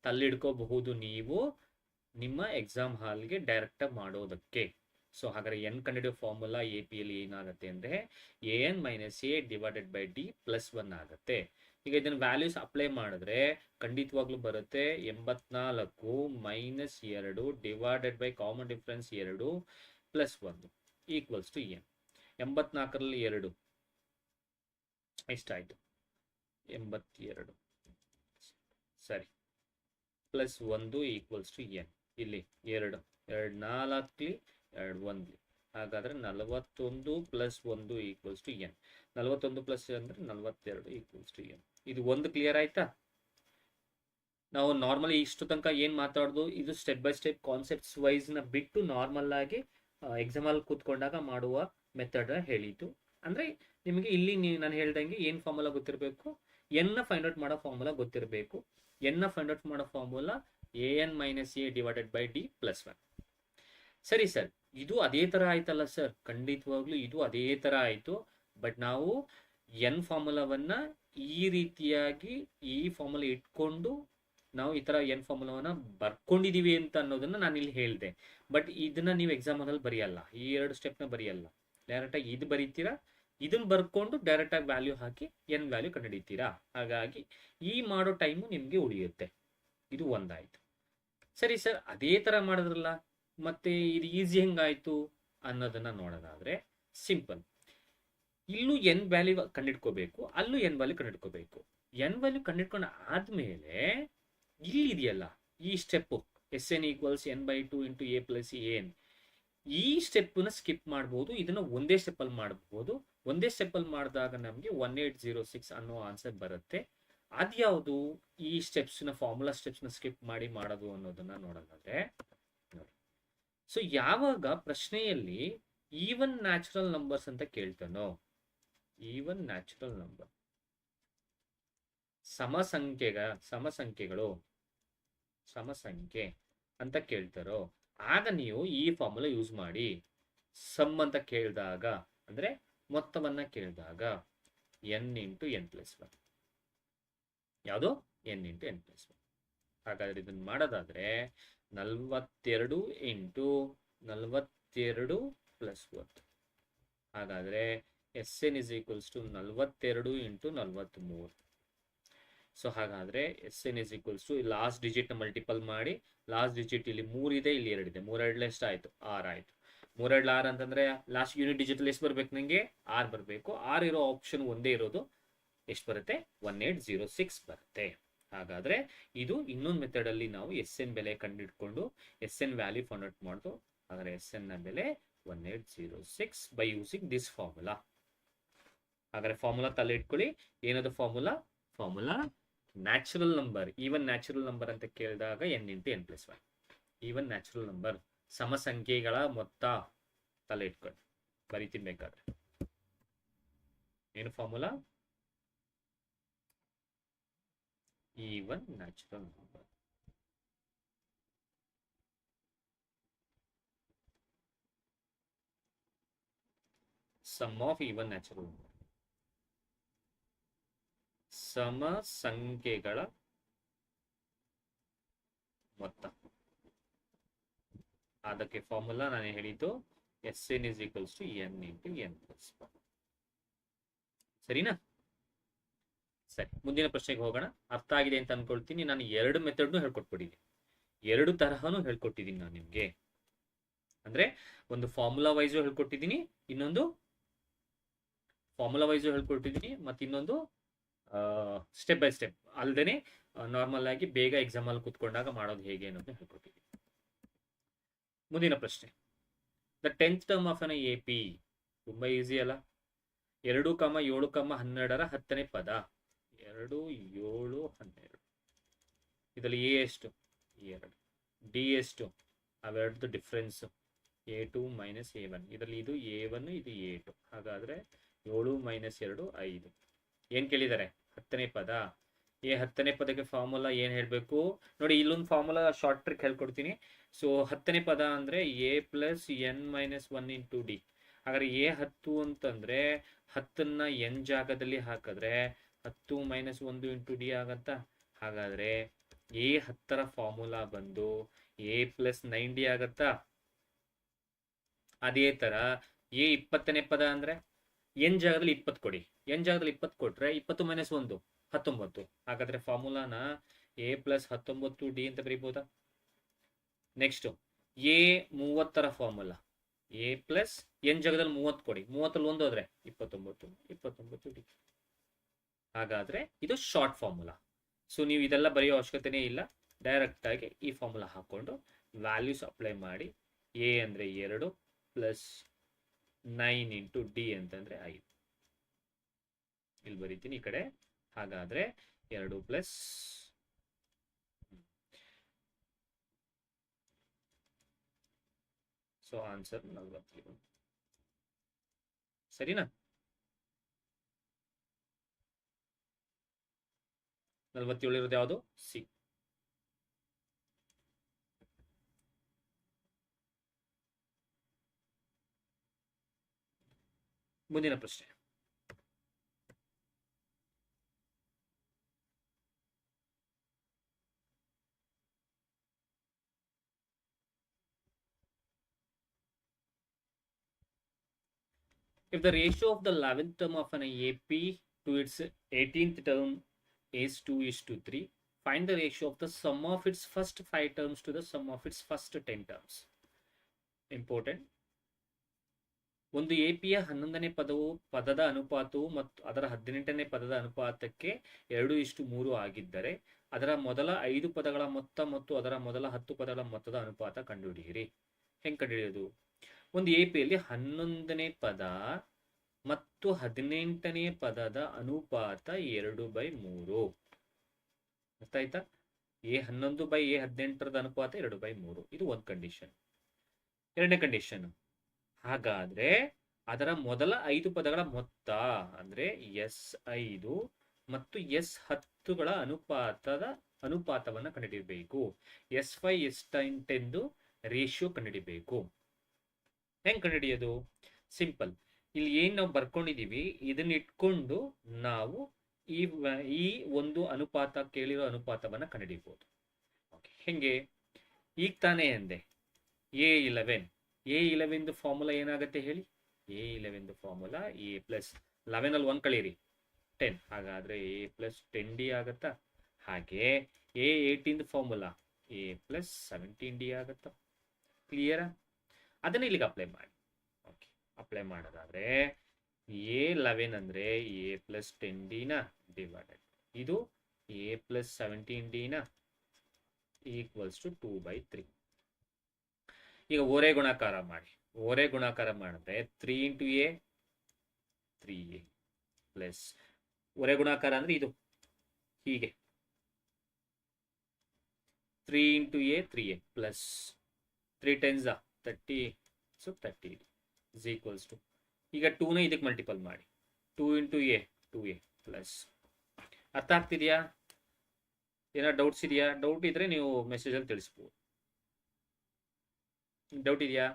ತಲ್ಲಿಡ್ಕೋಬಹುದು ನೀವು ನಿಮ್ಮ ಎಕ್ಸಾಮ್ ಹಾಲ್ಗೆ ಡೈರೆಕ್ಟಾಗಿ ಮಾಡೋದಕ್ಕೆ. ಸೊ ಹಾಗಾದರೆ ಎನ್ ಕಂಡಿಡಿಯೋ ಫಾರ್ಮುಲಾ ಎ ಪಿ ಎಲ್ಲಿ ಏನಾಗುತ್ತೆ ಅಂದರೆ A N minus A divided by D +1 ಆಗುತ್ತೆ. ಈಗ ಇದನ್ನು ವ್ಯಾಲ್ಯೂಸ್ ಅಪ್ಲೈ ಮಾಡಿದ್ರೆ ಖಂಡಿತವಾಗ್ಲೂ ಬರುತ್ತೆ 84 - 2 divided by common difference 2 +1 equals to N. 84ರಲ್ಲಿ 2 ಎಷ್ಟಾಯಿತು? 82. ಸರಿ, +1 ಈಕ್ವಲ್ಸ್ ಟು ಎನ್. ಇಲ್ಲಿ 2 4 1. ಹಾಗಾದರೆ 41 + 1 ಈಕ್ವಲ್ಸ್ ಟು ಎನ್. 41 ಪ್ಲಸ್ ಅಂದರೆ 42 ಈಕ್ವಲ್ಸ್ ಟು ಎನ್. ಇದು ಒಂದು ಕ್ಲಿಯರ್ ಆಯ್ತಾ? ನಾವು ನಾರ್ಮಲಿ ಇಷ್ಟು ತನಕ ಏನು ಮಾತಾಡೋದು, ಇದು ಸ್ಟೆಪ್ ಬೈ ಸ್ಟೆಪ್ ಕಾನ್ಸೆಪ್ಟ್ಸ್ ವೈಸ್ನ ಬಿಟ್ಟು ನಾರ್ಮಲ್ ಆಗಿ ಎಕ್ಸಾಮಲ್ಲಿ ಕೂತ್ಕೊಂಡಾಗ ಮಾಡುವ ಮೆಥಡ್ ಹೇಳಿದ್ದು. ಅಂದರೆ ನಿಮಗೆ ಇಲ್ಲಿ ನಾನು ಹೇಳ್ದಂಗೆ ಏನು ಫಾರ್ಮುಲಾ ಗೊತ್ತಿರಬೇಕು, ಎನ್ನ ಫೈಂಡ್ ಔಟ್ ಮಾಡೋ ಫಾರ್ಮುಲಾ ಗೊತ್ತಿರಬೇಕು. ಎನ್ನ ಫೈಂಡ್ ಔಟ್ ಮಾಡೋ formula A N minus A divided by D +1. ಸರಿ ಸರ್, ಇದು ಅದೇ ಥರ ಆಯ್ತಲ್ಲ ಸರ್? ಖಂಡಿತವಾಗ್ಲೂ ಇದು ಅದೇ ಥರ ಆಯಿತು. ಬಟ್ ನಾವು ಎನ್ ಫಾರ್ಮುಲಾವನ್ನು ಈ ರೀತಿಯಾಗಿ ಈ ಫಾರ್ಮುಲಾ ಇಟ್ಕೊಂಡು ನಾವು ಈ ಥರ ಎನ್ ಫಾರ್ಮುಲಾವನ್ನು ಬರ್ಕೊಂಡಿದ್ದೀವಿ ಅಂತ ಅನ್ನೋದನ್ನು ನಾನು ಇಲ್ಲಿ ಹೇಳಿದೆ. ಬಟ್ ಇದನ್ನು ನೀವು ಎಕ್ಸಾಮಲ್ಲಿ ಬರೆಯಲ್ಲ, ಈ 2 ಸ್ಟೆಪ್ನ ಬರೆಯಲ್ಲ. ಡೈರೆಕ್ಟಾಗಿ ಇದು ಬರೀತೀರಾ, ಇದನ್ನು ಬರ್ಕೊಂಡು ಡೈರೆಕ್ಟಾಗಿ ವ್ಯಾಲ್ಯೂ ಹಾಕಿ ಎನ್ ವ್ಯಾಲ್ಯೂ ಕಂಡುಹಿಡಿತೀರಾ. ಹಾಗಾಗಿ ಈ ಮಾಡೋ ಟೈಮು ನಿಮಗೆ ಉಳಿಯುತ್ತೆ. ಇದು ಒಂದಾಯಿತು. ಸರಿ ಸರ್, ಅದೇ ಥರ ಮಾಡಿದ್ರಲ್ಲ, ಮತ್ತೆ ಇದು ಈಸಿ ಹೆಂಗಾಯಿತು ಅನ್ನೋದನ್ನು ನೋಡೋದಾದರೆ ಸಿಂಪಲ್. ಇಲ್ಲೂ ಎನ್ ವ್ಯಾಲ್ಯೂ ಕಂಡಿಡ್ಕೋಬೇಕು, ಅಲ್ಲೂ ಎನ್ ವ್ಯಾಲ್ಯೂ ಕಂಡಿಡ್ಕೋಬೇಕು. ಎನ್ ವ್ಯಾಲ್ಯೂ ಕಂಡಿಡ್ಕೊಂಡು ಆದಮೇಲೆ ಇಲ್ಲಿ ಇದೆಯಲ್ಲ ಈ step S N equals n/2 × a + N, ಈ ಸ್ಟೆಪ್ಪನ್ನ ಸ್ಕಿಪ್ ಮಾಡ್ಬೋದು. ಇದನ್ನು ಒಂದೇ ಸ್ಟೆಪ್ಪಲ್ಲಿ ಮಾಡ್ಬೋದು. ಒಂದೇ ಸ್ಟೆಪ್ಪಲ್ಲಿ ಮಾಡಿದಾಗ ನಮಗೆ 1806 ಅನ್ನೋ ಆನ್ಸರ್ ಬರುತ್ತೆ. ಅದ್ಯಾವುದು? ಈ ಸ್ಟೆಪ್ಸ್ನ ಫಾರ್ಮುಲಾ ಸ್ಟೆಪ್ಸ್ನ ಸ್ಕಿಪ್ ಮಾಡಿ ಮಾಡೋದು ಅನ್ನೋದನ್ನ ನೋಡೋದಾದ್ರೆ ನೋಡಿ. ಸೊ ಯಾವಾಗ ಪ್ರಶ್ನೆಯಲ್ಲಿ ಈವನ್ ನ್ಯಾಚುರಲ್ ನಂಬರ್ಸ್ ಅಂತ ಕೇಳ್ತಾನೋ, ಈವನ್ ನ್ಯಾಚುರಲ್ ನಂಬರ್ ಸಮಸಂಖ್ಯೆ ಅಂತ ಕೇಳ್ತಾರೋ, ಆಗ ನೀವು ಈ ಫಾರ್ಮುಲಾ ಯೂಸ್ ಮಾಡಿ. ಸಮ್ ಅಂತ ಕೇಳಿದಾಗ ಅಂದರೆ ಮೊತ್ತವನ್ನ ಕೇಳಿದಾಗ n × n+1. ಯಾವುದು? n × n+1. ಹಾಗಾದರೆ ಇದನ್ನು ಮಾಡೋದಾದರೆ 42 × 42 + 1. ಹಾಗಾದರೆ S N is equals to 42 × 43. So ಹಾಗಾದರೆ S N is equals to last ಡಿಜಿಟ್ನ ಮಲ್ಟಿಪಲ್ ಮಾಡಿ. ಲಾಸ್ಟ್ ಡಿಜಿಟ್ ಇಲ್ಲಿ 3 ಇದೆ, ಇಲ್ಲಿ 2 ಇದೆ. 3 2 ಎಷ್ಟು ಆಯಿತು? 6 ಆಯಿತು. 3 2 6 ಅಂತಂದರೆ ಲಾಸ್ಟ್ ಯೂನಿಟ್ ಡಿಜಿಟಲ್ ಎಷ್ಟು ಬರಬೇಕು? ನನಗೆ 6 ಬರಬೇಕು. 6 ಇರೋ ಆಪ್ಷನ್ ಒಂದೇ ಇರೋದು. ಎಷ್ಟು ಬರುತ್ತೆ? 1806 ಬರುತ್ತೆ. ಹಾಗಾದರೆ ಇದು ಇನ್ನೊಂದು ಮೆಥಡಲ್ಲಿ ನಾವು ಎಸ್ ಎನ್ ಬೆಲೆ ಕಂಡುಹಿಡ್ಕೊಂಡು S N value find out ಮಾಡೋದು. ಹಾಗಾದರೆ ಎಸ್ ಎನ್ನ ಬೆಲೆ 1806 ಬೈ ಯೂಸಿಂಗ್ ದಿಸ್ ಫಾರ್ಮುಲಾ. ಹಾಗಾದರೆ ಫಾರ್ಮುಲಾ ತಲೆ ಇಟ್ಕೊಳ್ಳಿ. ಏನದು formula? Formula natural number, even natural number ಅಂತ ಕೇಳಿದಾಗ n × n+1. Even natural number, ಸಮಸಂಖ್ಯೆಗಳ ಮೊತ್ತ ತಲೆ ಇಟ್ಕೊಂಡು ಬರೀತೀನಿ ಬೇಕಾದ್ರೆ. ಏನು formula? Even natural number. Sum of even natural number. ಸಮ ಸಂಖ್ಯೆಗಳ ಮೊತ್ತ. ಅದಕ್ಕೆ ಫಾರ್ಮುಲಾ ನಾನು ಹೇಳಿದ್ದು Sn is equals to n into n plus 1. ಸರಿನಾ? ಸರಿ, ಮುಂದಿನ ಪ್ರಶ್ನೆಗೆ ಹೋಗೋಣ. ಅರ್ಥ ಆಗಿದೆ ಅಂತ ಅನ್ಕೊಳ್ತೀನಿ. ನಾನು ಎರಡು ಮೆಥಡ್ನು ಹೇಳ್ಕೊಟ್ಬಿಟ್ಟಿದ್ದೀನಿ, ಎರಡು ತರಹನು ಹೇಳ್ಕೊಟ್ಟಿದ್ದೀನಿ ನಾನು ನಿಮ್ಗೆ. ಅಂದ್ರೆ ಒಂದು ಫಾರ್ಮುಲಾ ವೈಸು ಹೇಳ್ಕೊಟ್ಟಿದ್ದೀನಿ, ಇನ್ನೊಂದು ಫಾರ್ಮುಲಾ ವೈಸು ಹೇಳ್ಕೊಟ್ಟಿದ್ದೀನಿ, ಮತ್ತೆ ಇನ್ನೊಂದು ಸ್ಟೆಪ್ ಬೈ ಸ್ಟೆಪ್ ಅಲ್ದೇನೆ ನಾರ್ಮಲ್ ಆಗಿ ಬೇಗ ಎಕ್ಸಾಮ್ ಅಲ್ಲಿ ಕೂತ್ಕೊಂಡಾಗ ಮಾಡೋದು ಹೇಗೆ ಅನ್ನೋದನ್ನ ಹೇಳ್ಕೊಟ್ಟಿದ್ದೀನಿ. ಮುಂದಿನ ಪ್ರಶ್ನೆ, the 10th term of an AP. ತುಂಬಾ ಈಸಿ ಅಲ್ಲ? 2, 7, 12 10ನೇ ಪದ. 2, 7, 12. ಇದರಲ್ಲಿ ಎ ಎಷ್ಟು? 2. ಡಿ ಎಷ್ಟು? ಅವೆರಡು ಡಿಫ್ರೆನ್ಸ್ A2 ಮೈನಸ್ A1. ಇದರಲ್ಲಿ ಇದು A1, ಇದು A2. ಹಾಗಾದ್ರೆ 7 ಮೈನಸ್ 2 5. ಏನ್ ಕೇಳಿದ್ದಾರೆ? 10ನೇ ಪದ. 10ನೇ ಪದಕ್ಕೆ ಫಾರ್ಮುಲಾ ಏನ್ ಹೇಳ್ಬೇಕು ನೋಡಿ. ಇಲ್ಲೊಂದು ಫಾರ್ಮುಲಾ ಶಾರ್ಟ್ ಟ್ರಿಕ್ ಹೇಳ್ಕೊಡ್ತೀನಿ. ಸೊ 10ನೇ ಪದ ಅಂದ್ರೆ A plus n minus 1 into D. ಹಾಗಾದ್ರೆ A10 ಅಂತಂದ್ರೆ 10ನ್ನ n ಜಾಗದಲ್ಲಿ ಹಾಕಿದ್ರೆ 10 ಮೈನಸ್ 1 ಇಂಟು ಡಿ ಆಗತ್ತಾ? ಹಾಗಾದ್ರೆ A10ರ ಫಾರ್ಮುಲಾ ಬಂದು A ಪ್ಲಸ್ 9D ಆಗತ್ತಾ? ಅದೇ ತರ A20ನೇ ಪದ ಅಂದ್ರೆ n ಜಾಗದಲ್ಲಿ 20 ಕೊಡಿ. n ಜಾಗದಲ್ಲಿ 20 ಕೊಟ್ರೆ 20 ಮೈನಸ್ 1 19. ಹಾಗಾದ್ರೆ ಫಾರ್ಮುಲಾನ A ಪ್ಲಸ್ 19D ಅಂತ ಬರೀಬಹುದಾ? ನೆಕ್ಸ್ಟ್ A30ರ ಫಾರ್ಮುಲಾ A ಪ್ಲಸ್ n ಜಾಗದಲ್ಲಿ 30 ಕೊಡಿ. 30 1 ಹೋದ್ರೆ 29D. ಹಾಗಾದ್ರೆ ಇದು ಶಾರ್ಟ್ ಫಾರ್ಮುಲಾ. ಸೊ ನೀವು ಇದೆಲ್ಲ ಬರೆಯೋ ಅವಶ್ಯಕತೆನೇ ಇಲ್ಲ. ಡೈರೆಕ್ಟ್ ಆಗಿ ಈ ಫಾರ್ಮುಲಾ ಹಾಕೊಂಡು ವ್ಯಾಲ್ಯೂಸ್ ಅಪ್ಲೈ ಮಾಡಿ. A ಅಂದ್ರೆ 2 ಪ್ಲಸ್ 9 ಇಂಟು ಡಿ ಅಂತಂದ್ರೆ 5. ಇಲ್ಲಿ ಬರೀತೀನಿ ಈ ಕಡೆ. ಹಾಗಾದ್ರೆ 2 ಪ್ಲಸ್ ಸೊ ಆನ್ಸರ್ 47. ಸರಿನಾ? 47 ಇರೋದು ಯಾವುದು? ಸಿ. ಮುಂದಿನ ಪ್ರಶ್ನೆ, if the ratio of the 11th term of an AP to its 18th term is 2:3, find the ratio of the sum of its first 5 terms to the sum of its first 10 terms. Important. ಒಂದು APಯ 11ನೇ ಪದದ ಅನುಪಾತವು ಮತ್ತು ಅದರ 18ನೇ ಪದದ ಅನುಪಾತಕ್ಕೆ 2:3 ಆಗಿದ್ದರೆ ಅದರ ಮೊದಲ 5 ಪದಗಳ ಮೊತ್ತ ಮತ್ತು ಅದರ ಮೊದಲ 10 ಪದಗಳ ಮೊತ್ತದ ಅನುಪಾತ ಕಂಡುಹಿಡಿಯಿರಿ. ಹೆಂಗ್ ಕಂಡುಹಿಡಿಯೋದು? ಒಂದು APಯಲ್ಲಿ 11ನೇ ಪದ ಮತ್ತು 18ನೇ ಪದದ ಅನುಪಾತ 2/3. ಅರ್ಥ ಆಯ್ತಾ? A11 ಬೈ A18ರದ ಅನುಪಾತ 2/3. ಇದು ಒಂದು ಕಂಡೀಷನ್. ಎರಡನೇ ಕಂಡೀಷನ್, ಹಾಗಾದ್ರೆ ಅದರ ಮೊದಲ 5 ಪದಗಳ ಮೊತ್ತ ಅಂದ್ರೆ S5 ಮತ್ತು S10ಗಳ ಅನುಪಾತವನ್ನ ಕಂಡುಹಿಡಿಯಬೇಕು. S5 S10 ರೇಷಿಯೋ ಕಂಡುಹಿಡಿಯಬೇಕು. ಹೆಂಗ್ ಕಂಡುಹಿಡಿಯೋದು? ಸಿಂಪಲ್. ಇಲ್ಲಿ ಏನ್ ನಾವು ಬರ್ಕೊಂಡಿದೀವಿ ಇದನ್ನ ಇಟ್ಕೊಂಡು ನಾವು ಈ ಒಂದು ಅನುಪಾತ, ಕೇಳಿರೋ ಅನುಪಾತವನ್ನ ಕಂಡುಹಿಡಿಯಬಹುದು. ಹೆಂಗೆ? ಈಗ ತಾನೇ ಅಂದೆ A11 ಫಾರ್ಮುಲಾ ಏನಾಗುತ್ತೆ ಹೇಳಿ? A11 ಫಾರ್ಮುಲಾ A ಪ್ಲಸ್ 11 ಅಲ್ಲಿ 1 ಕಳೀರಿ 10. ಹಾಗಾದ್ರೆ A ಪ್ಲಸ್ 10D ಆಗತ್ತಾ? ಹಾಗೆ A18 formula A plus 17D ಆಗತ್ತಾ? ಕ್ಲಿಯರಾ? ಅದನ್ನ ಇಲ್ಲಿಗೆ ಅಪ್ಲೈ ಮಾಡಿ. ಓಕೆ, ಅಪ್ಲೈ ಮಾಡೋದಾದ್ರೆ A11 ಅಂದ್ರೆ A ಪ್ಲಸ್ 10D ನ ಡಿವೈಡೆಡ್ ಇದು A ಪ್ಲಸ್ 17D ನ ಈಕ್ವಲ್ಸ್ ಟು 2/3. ಈಗ ಓರೆ ಗುಣಾಕಾರ ಮಾಡಿ. ಓರೆ ಗುಣಾಕಾರ ಮಾಡಿದ್ರೆ 3 ಇಂಟು A 3A ಪ್ಲಸ್ ಓರೆ ಗುಣಾಕಾರ ಅಂದ್ರೆ ಇದು ಹೀಗೆ 3 into A 3A plus 3 tens 30. So 30 is equals to, ಈಗ 2ನ ಇದಕ್ಕೆ ಮಲ್ಟಿಪಲ್ ಮಾಡಿ 2 ಇಂಟು A 2A ಪ್ಲಸ್. ಅರ್ಥ ಆಗ್ತಿದೆಯಾ? ಏನಾದ್ರು ಡೌಟ್ಸ್ ಇದೆಯಾ? ಡೌಟ್ ಇದ್ರೆ ನೀವು ಮೆಸೇಜ್ ಅಲ್ಲಿ ತಿಳಿಸ್ಬೋದು. ಡೌಟ್ ಇದೆಯಾ?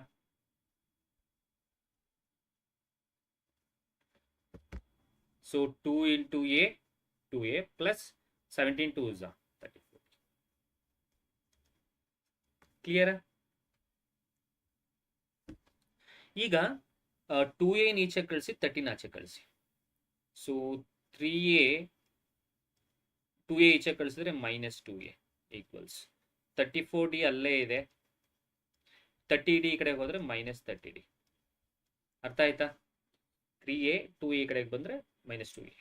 So 2 into A 2a plus 17 2s 34. Clear? ಈಗ 2a ಈಚೆ ಕಳಿಸಿ 13 ಆಚೆ ಕಳಿಸಿ. ಸೊ 3a 2a ಈಚೆ ಕಳಿಸಿದ್ರೆ -2a ಈಕ್ವಲ್ಸ್ 34d ಅಲ್ಲೇ ಇದೆ, 30d ಈ ಕಡೆಗೆ ಹೋದ್ರೆ -30d. ಅರ್ಥ ಆಯ್ತಾ? 3a 2a ಈ ಕಡೆಗೆ ಬಂದ್ರೆ -2a,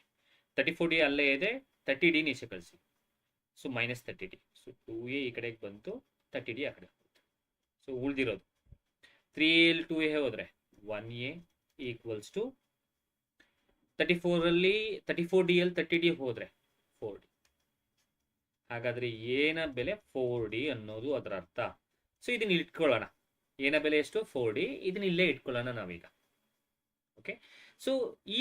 34d ಅಲ್ಲೇ ಇದೆ, 30d ಈಚೆ ಕಳಿಸಿ, ಸೊ -30d. ಸೊ 2a ಈ ಕಡೆಗೆ ಬಂತು, 30d ಆ ಕಡೆ ಹೋಗುತ್ತೆ. ಸೊ ಉಳಿದಿರೋದು 3a 2a ಹೋದ್ರೆ 1a ಈಕ್ವಲ್ಸ್ ಟು 34d ಅಲ್ಲಿ 30d ಹೋದ್ರೆ 4d. ಹಾಗಾದ್ರೆ ಏನ ಬೆಲೆ 4d ಅನ್ನೋದು ಅದರ ಅರ್ಥ. ಸೊ ಇದನ್ನ ಇಟ್ಕೊಳ್ಳೋಣ, ಏನ ಬೆಲೆ ಎಷ್ಟು 4d, ಇದನ್ನ ಇಲ್ಲೇ ಇಟ್ಕೊಳ್ಳೋಣ ನಾವೀಗ. ಓಕೆ, ಸೊ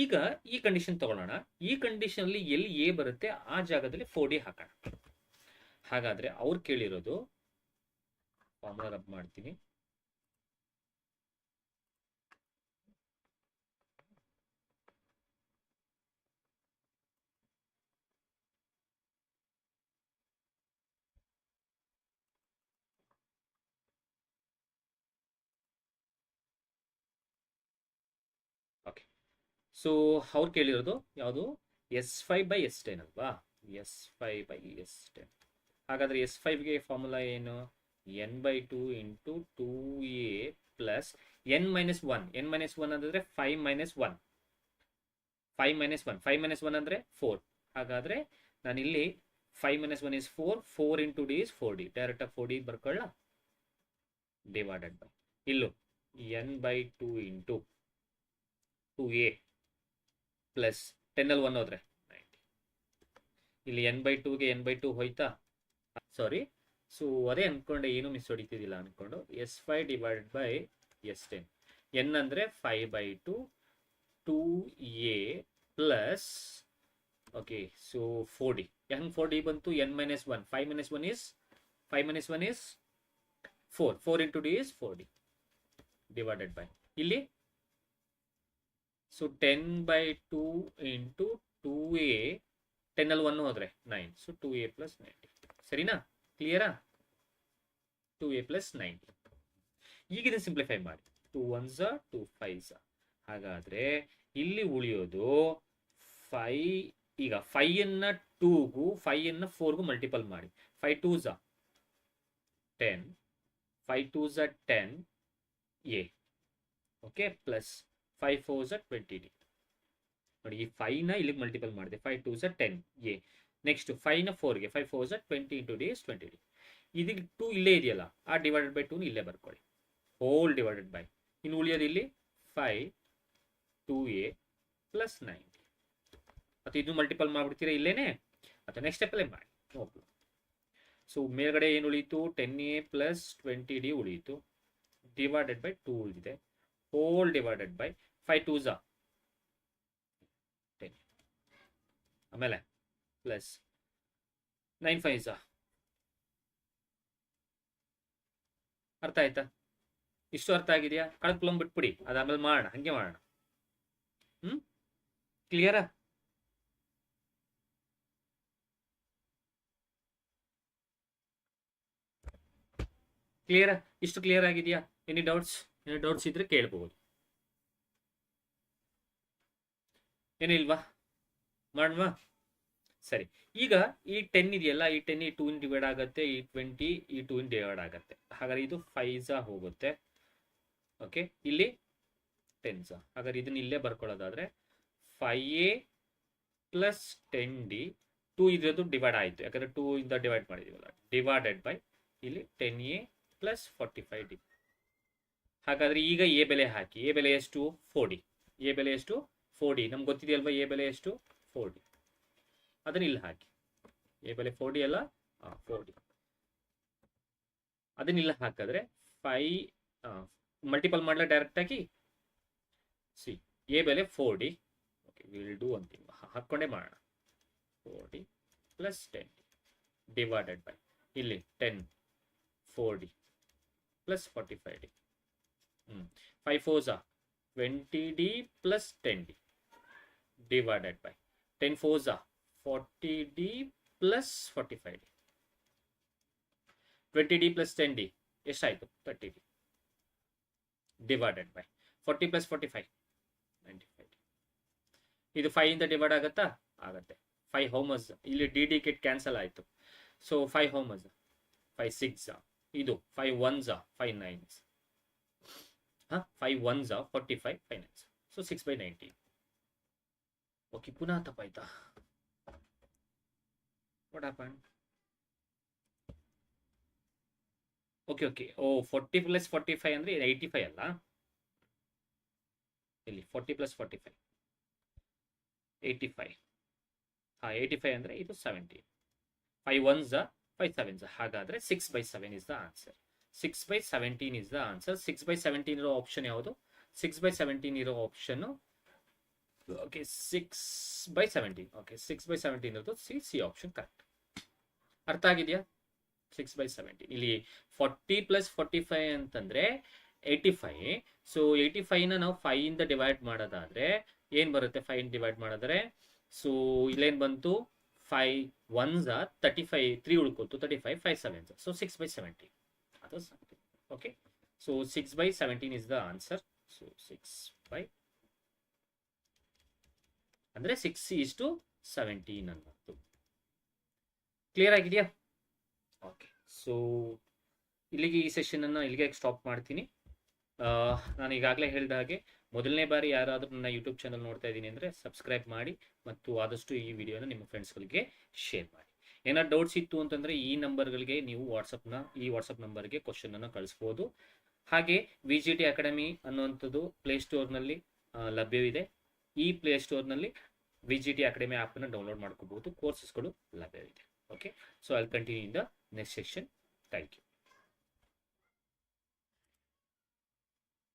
ಈಗ ಈ ಕಂಡೀಷನ್ ತಗೊಳ್ಳೋಣ. ಈ ಕಂಡೀಷನ್ ಅಲ್ಲಿ ಎಲ್ಲಿ ಎ ಬರುತ್ತೆ ಆ ಜಾಗದಲ್ಲಿ 4d ಹಾಕೋಣ. ಹಾಗಾದ್ರೆ ಅವ್ರು ಕೇಳಿರೋದು, ಫಾರ್ಮುಲಾ ರಬ್ ಮಾಡ್ತೀನಿ. ಓಕೆ, ಸೊ ಅವ್ರು ಕೇಳಿರೋದು ಯಾವುದು? S5/S10 ಅಲ್ವಾ? S5/S10. ಹಾಗಾದ್ರೆ S5ಗೆ ಫಾರ್ಮುಲಾ ಏನು? n/2 into 2a plus n-1. n-1 ಅಂದ್ರೆ 5 - 1 5 - 1 ಅಂದ್ರೆ 4. ಹಾಗಾದ್ರೆ ನಾನಿಲ್ಲಿ 5 - 1 is 4, 4 into d is 4d. Direct ಆಗಿ 4d ಬರ್ಕೊಳ್ಳ, ಡಿವೈಡೆಡ್ ಬೈ ಇಲ್ಲೂ n/2 ಇಂಟು 2a ಪ್ಲಸ್ 10 ಅಲ್ಲಿ 1 ಹೋದ್ರೆ 90. ಇಲ್ಲಿ n/2ಗೆ n/2 ಹೋಯ್ತಾ? ಸಾರಿ, ಸೊ ಅದೇ ಅನ್ಕೊಂಡೆ, ಏನು ಮಿಸ್ ಹೊಡಿತಿದ್ದಿಲ್ಲ ಅನ್ಕೊಂಡು. S5/S10. n ಅಂದ್ರೆ 5/2 2a plus, okay, so 4d. ಹೆಂಗ್ 4d ಬಂತು? n-1. 5 - 1 is 4. 4 into d is 4d divided by ಇಲ್ಲಿ, ಸೊ 10/2 ಇಂಟು 2a, 10 ಅಲ್ಲಿ 1 ಹೋದ್ರೆ 9. So 2a plus 90. ಸರಿನಾ? ಕ್ಲಿಯರಾ? 2a plus 90. ಈಗ ಇದನ್ನು ಸಿಂಪ್ಲಿಫೈ ಮಾಡಿ. 2 1s 2 5s. ಹಾಗಾದ್ರೆ ಇಲ್ಲಿ ಉಳಿಯೋದು 5. ಈಗ 5ಅನ್ನ 2ಗೂ 5ಅನ್ನ 4ಗೂ ಮಲ್ಟಿಪಲ್ ಮಾಡಿ. 5 2s 10, 5 2s 10a, okay, plus 5 4s 20d. ನೋಡಿ, ಈ 5ನ ಇಲ್ಲಿಗೆ ಮಲ್ಟಿಪಲ್ ಮಾಡಿದೆ. 5 2s 10a. ನೆಕ್ಸ್ಟ್ 5ನ 4ಗೆ, 5 4s 20 into d is 20d. ಇದಕ್ಕೆ 2 ಇಲ್ಲೇ ಇದೆಯಲ್ಲ, ಆ ಡಿವೈಡೆಡ್ ಬೈ 2 ಇಲ್ಲೇ ಬರ್ಕೊಳ್ಳಿ, ಹೋಲ್ ಡಿವೈಡೆಡ್ ಬೈ. ಇನ್ನು ಉಳಿಯೋದು ಇಲ್ಲಿ 5 2a ಪ್ಲಸ್ 90. ಅಥವಾ ಇದು ಮಲ್ಟಿಪಲ್ ಮಾಡ್ಬಿಡ್ತೀರಾ ಇಲ್ಲೇನೆ, ಅಥವಾ ನೆಕ್ಸ್ಟ್ ಸ್ಟೆಪ್ ಅಲ್ಲೇ ಮಾಡಿ, ನೋ ಪ್ರಾಬ್ಲಮ್. ಸೊ ಮೇಲ್ಗಡೆ ಏನು ಉಳಿಯಿತು? 10a ಪ್ಲಸ್ 20d ಉಳಿಯಿತು, ಡಿವೈಡೆಡ್ ಬೈ 2 ಉಳಿದಿದೆ, ಹೋಲ್ ಡಿವೈಡೆಡ್ ಬೈ 5 2s 10, ಆಮೇಲೆ ಪ್ಲಸ್ 9 5s. ಅರ್ಥ ಆಯ್ತಾ? ಇಷ್ಟು ಅರ್ಥ ಆಗಿದೆಯಾ? ಕಳ್ಕೊಳ್ಳೋಂಗ್ ಬಿಟ್ಬಿಡಿ, ಅದಾದ್ಮೇಲೆ ಮಾಡೋಣ, ಹಂಗೆ ಮಾಡೋಣ. ಕ್ಲಿಯರಾ? ಕ್ಲಿಯರಾ? ಇಷ್ಟು ಕ್ಲಿಯರ್ ಆಗಿದೆಯಾ? Any doubts? ಏನು ಡೌಟ್ಸ್ ಇದ್ರೆ ಕೇಳ್ಬಹುದು. ಏನಿಲ್ವಾ? ಮಾಡುವ? ಸರಿ, ಈಗ ಈ 10 ಇದೆಯಲ್ಲ, ಈ 10 ಈ 2 ಡಿವೈಡ್ ಆಗುತ್ತೆ, ಈ 20 ಈ 2 ಡಿವೈಡ್ ಆಗುತ್ತೆ. ಹಾಗಾದ್ರೆ ಇದು 5s ಹೋಗುತ್ತೆ. ಓಕೆ, ಇಲ್ಲಿ 10s. ಹಾಗಾದ್ರೆ ಇದನ್ನ ಇಲ್ಲೇ ಬರ್ಕೊಳ್ಳೋದಾದ್ರೆ 5a ಪ್ಲಸ್ 10d, 2 ಇದ್ರದ್ದು ಡಿವೈಡ್ ಆಯಿತು, ಯಾಕಂದ್ರೆ 2 ಇಂದ ಡಿವೈಡ್ ಮಾಡಿದೀವಲ್ಲ, ಡಿವೈಡೆಡ್ ಬೈ ಇಲ್ಲಿ 10a ಪ್ಲಸ್ 45d. ಹಾಗಾದ್ರೆ ಈಗ ಎ ಬೆಲೆ ಹಾಕಿ. ಎ ಬೆಲೆ ಎಷ್ಟು? 4d. ಎ ಬೆಲೆ ಎಷ್ಟು? 4d. ನಮ್ಗೆ ಗೊತ್ತಿದೆಯಲ್ವಾ ಎ ಬೆಲೆ ಎಷ್ಟು? 4d. ಅದನ್ನ ಇಲ್ಲಿ ಹಾಕಿ. ಎ ಬೆಲೆ 4d ಅಲ್ಲ, 4d. ಅದನ್ನ ಇಲ್ಲಿ ಹಾಕಿದ್ರೆ 5 ಮಲ್ಟಿಪಲ್ ಮಾಡಲ ಡೈರೆಕ್ಟ್ ಆಗಿ. ಸಿ, ಎ ಬೆಲೆ 4d. ಓಕೆ, ವಿಲ್ ಡೂ ಅಂತೀನಿ, ಹಾಕೊಂಡೇ ಮಾಡೋಣ. 4d plus 10d divided by ಇಲ್ಲಿ 10 4d plus 45d. 5 4s 20d plus 10d divided by 10 4s 40D plus 45D, 20D plus 10D ಎಷ್ಟಾಯಿತು? 30D divided by 40 plus 45 95D. ಇದು 5 ಇಂದ divide ಆಗುತ್ತಾ? ಆಗುತ್ತೆ. 5 ಹೋಮಸ್ ಇಲ್ಲಿ D D kit cancel ಆಯಿತು. So 5 ಹೋಮಸ್ 5 6 ಇದು 5 1s 5 9s 5 1s 45 5 9s. So 6/90. Okay, ಪುನಃ ತಪ್ಪಾಯ್ತಾ? What happen? Okay oh 40 plus 45 ಅಂದರೆ 85 ಅಲ್ಲ, ಇಲ್ಲಿ 40 ಪ್ಲಸ್ 45 85. 85 ಅಂದರೆ ಇದು 70. 5 1s 5 7s. ಹಾಗಾದರೆ 6/7 is the answer. 6/17 is the answer. 6/17 ಇರೋ ಆಪ್ಷನ್ ಯಾವುದು? 6/17 ಇರೋ ಆಪ್ಷನ್ನು ಓಕೆ 6/17. ಓಕೆ 6/17 ಇರೋದು ಸಿ ಆಪ್ಷನ್ ಕರೆಕ್ಟ್. ಅರ್ಥ ಆಗಿದೆಯಾ? 6/17 ಇಲ್ಲಿ 40 ಪ್ಲಸ್ 45 ಅಂತಂದ್ರೆ 85. ಸೊ 85ನ ನಾವು 5 ಇಂದ ಡಿವೈಡ್ ಮಾಡೋದಾದ್ರೆ ಏನು ಬರುತ್ತೆ? 5 ಇಂದ ಡಿವೈಡ್ ಮಾಡಿದ್ರೆ ಸೊ ಇಲ್ಲೇನು ಬಂತು? 5 1s 35, 3 ಉಳ್ಕೊತು 35, 5 7s. ಸೊ 6/17 ಅದು okay. So 6/17 is the answer. So 6 ಅಂದರೆ 6:17 ಅನ್ನೋದು. ಕ್ಲಿಯರ್ ಆಗಿದೆಯಾ? ಓಕೆ, ಸೊ ಇಲ್ಲಿಗೆ ಈ ಸೆಷನನ್ನು ಇಲ್ಲಿಗೆ ಸ್ಟಾಪ್ ಮಾಡ್ತೀನಿ. ನಾನು ಈಗಾಗಲೇ ಹೇಳಿದ ಹಾಗೆ ಮೊದಲನೇ ಬಾರಿ ಯಾರಾದರೂ ನನ್ನ ಯೂಟ್ಯೂಬ್ ಚಾನಲ್ ನೋಡ್ತಾ ಇದ್ದೀನಿ ಅಂದರೆ ಸಬ್ಸ್ಕ್ರೈಬ್ ಮಾಡಿ ಮತ್ತು ಆದಷ್ಟು ಈ ವಿಡಿಯೋನ ನಿಮ್ಮ ಫ್ರೆಂಡ್ಸ್ಗಳಿಗೆ ಶೇರ್ ಮಾಡಿ. ಏನಾದ್ರು ಡೌಟ್ಸ್ ಇತ್ತು ಅಂತಂದರೆ ಈ ನಂಬರ್ಗಳಿಗೆ ನೀವು ಈ ವಾಟ್ಸಪ್ ನಂಬರ್ಗೆ ಕ್ವಶನನ್ನು ಕಳಿಸ್ಬೋದು. ಹಾಗೆ VGT ಅಕಾಡೆಮಿ ಅನ್ನುವಂಥದ್ದು ಪ್ಲೇಸ್ಟೋರ್ನಲ್ಲಿ ಲಭ್ಯವಿದೆ. ಈ ಪ್ಲೇಸ್ಟೋರ್ನಲ್ಲಿ VGT ಅಕಾಡೆಮಿ ಆ್ಯಪನ್ನು ಡೌನ್ಲೋಡ್ ಮಾಡ್ಕೋಬಹುದು. ಕೋರ್ಸಸ್ಗಳು ಲಭ್ಯವಿದೆ. Okay, so I will continue in the next section. Thank you.